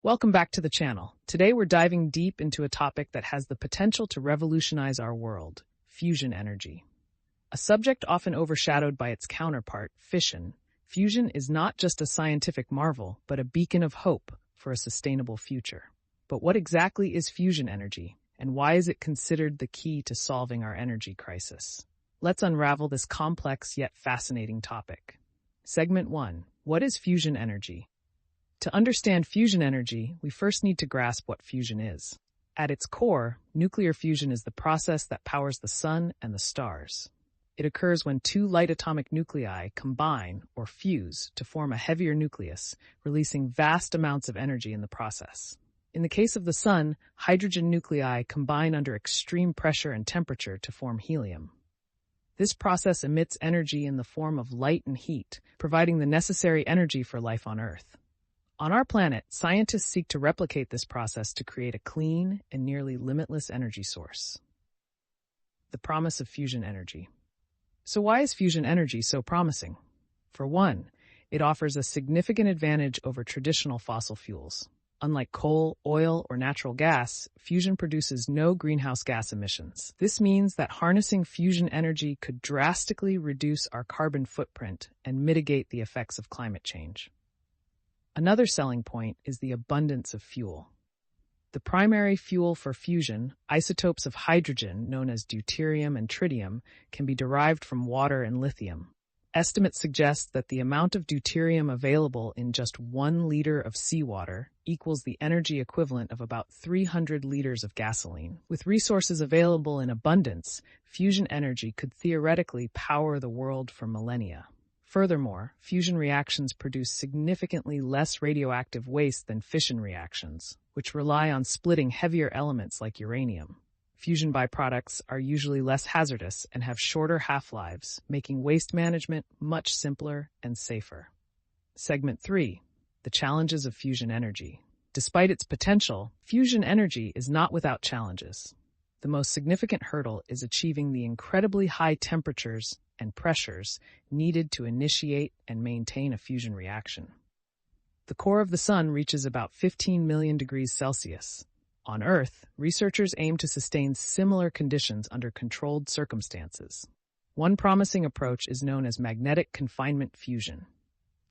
Welcome back to the channel. Today we're diving deep into a topic that has the potential to revolutionize our world, fusion energy. A subject often overshadowed by its counterpart, fission, fusion is not just a scientific marvel, but a beacon of hope for a sustainable future. But what exactly is fusion energy, and why is it considered the key to solving our energy crisis? Let's unravel this complex yet fascinating topic. Segment 1. What is fusion energy? To understand fusion energy, we first need to grasp what fusion is. At its core, nuclear fusion is the process that powers the sun and the stars. It occurs when two light atomic nuclei combine or fuse to form a heavier nucleus, releasing vast amounts of energy in the process. In the case of the sun, hydrogen nuclei combine under extreme pressure and temperature to form helium. This process emits energy in the form of light and heat, providing the necessary energy for life on Earth. On our planet, scientists seek to replicate this process to create a clean and nearly limitless energy source. The promise of fusion energy. So why is fusion energy so promising? For one, it offers a significant advantage over traditional fossil fuels. Unlike coal, oil, or natural gas, fusion produces no greenhouse gas emissions. This means that harnessing fusion energy could drastically reduce our carbon footprint and mitigate the effects of climate change. Another selling point is the abundance of fuel. The primary fuel for fusion, isotopes of hydrogen known as deuterium and tritium, can be derived from water and lithium. Estimates suggest that the amount of deuterium available in just 1 liter of seawater equals the energy equivalent of about 300 liters of gasoline. With resources available in abundance, fusion energy could theoretically power the world for millennia. Furthermore, fusion reactions produce significantly less radioactive waste than fission reactions, which rely on splitting heavier elements like uranium. Fusion byproducts are usually less hazardous and have shorter half-lives, making waste management much simpler and safer. Segment 3. The challenges of fusion energy. Despite its potential, fusion energy is not without challenges. The most significant hurdle is achieving the incredibly high temperatures and pressures needed to initiate and maintain a fusion reaction. The core of the sun reaches about 15 million degrees Celsius. On Earth, researchers aim to sustain similar conditions under controlled circumstances. One promising approach is known as magnetic confinement fusion.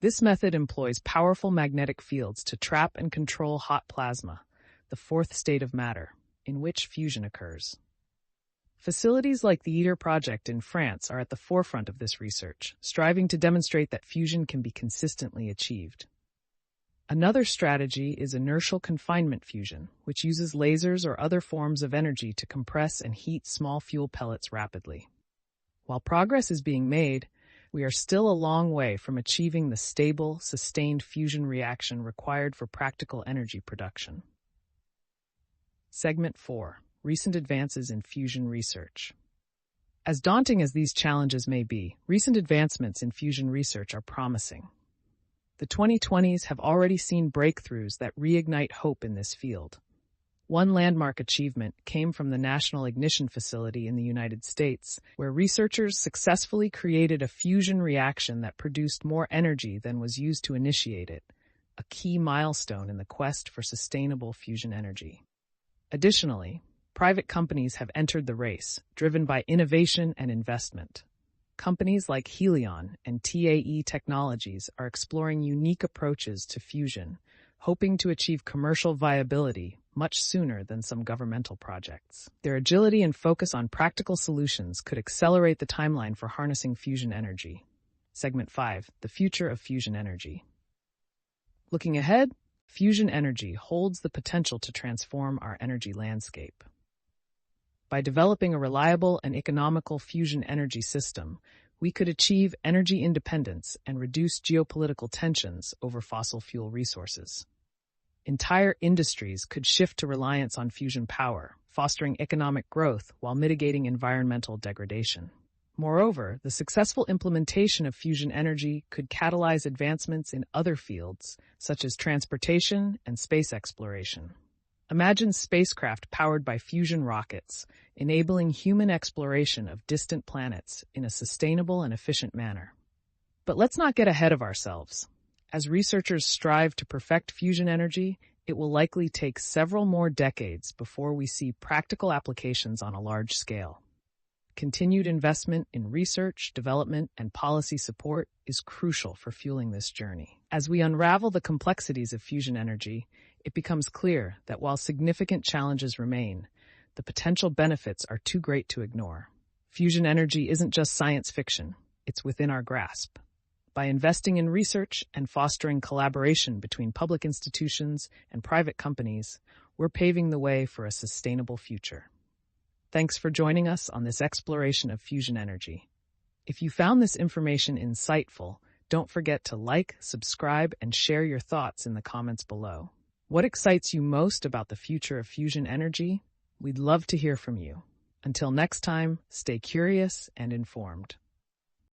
This method employs powerful magnetic fields to trap and control hot plasma, the fourth state of matter, in which fusion occurs. Facilities like the ITER project in France are at the forefront of this research, striving to demonstrate that fusion can be consistently achieved. Another strategy is inertial confinement fusion, which uses lasers or other forms of energy to compress and heat small fuel pellets rapidly. While progress is being made, we are still a long way from achieving the stable, sustained fusion reaction required for practical energy production. Segment 4. Recent advances in fusion research. As daunting as these challenges may be, recent advancements in fusion research are promising. The 2020s have already seen breakthroughs that reignite hope in this field. One landmark achievement came from the National Ignition Facility in the United States, where researchers successfully created a fusion reaction that produced more energy than was used to initiate it, a key milestone in the quest for sustainable fusion energy. Additionally, private companies have entered the race, driven by innovation and investment. Companies like Helion and TAE Technologies are exploring unique approaches to fusion, hoping to achieve commercial viability much sooner than some governmental projects. Their agility and focus on practical solutions could accelerate the timeline for harnessing fusion energy. Segment 5. The future of fusion energy. Looking ahead, fusion energy holds the potential to transform our energy landscape. By developing a reliable and economical fusion energy system, we could achieve energy independence and reduce geopolitical tensions over fossil fuel resources. Entire industries could shift to reliance on fusion power, fostering economic growth while mitigating environmental degradation. Moreover, the successful implementation of fusion energy could catalyze advancements in other fields, such as transportation and space exploration. Imagine spacecraft powered by fusion rockets, enabling human exploration of distant planets in a sustainable and efficient manner. But let's not get ahead of ourselves. As researchers strive to perfect fusion energy, it will likely take several more decades before we see practical applications on a large scale. Continued investment in research, development, and policy support is crucial for fueling this journey. As we unravel the complexities of fusion energy, it becomes clear that while significant challenges remain, the potential benefits are too great to ignore. Fusion energy isn't just science fiction, it's within our grasp. By investing in research and fostering collaboration between public institutions and private companies, we're paving the way for a sustainable future. Thanks for joining us on this exploration of fusion energy. If you found this information insightful, don't forget to like, subscribe, and share your thoughts in the comments below. What excites you most about the future of fusion energy? We'd love to hear from you. Until next time, stay curious and informed.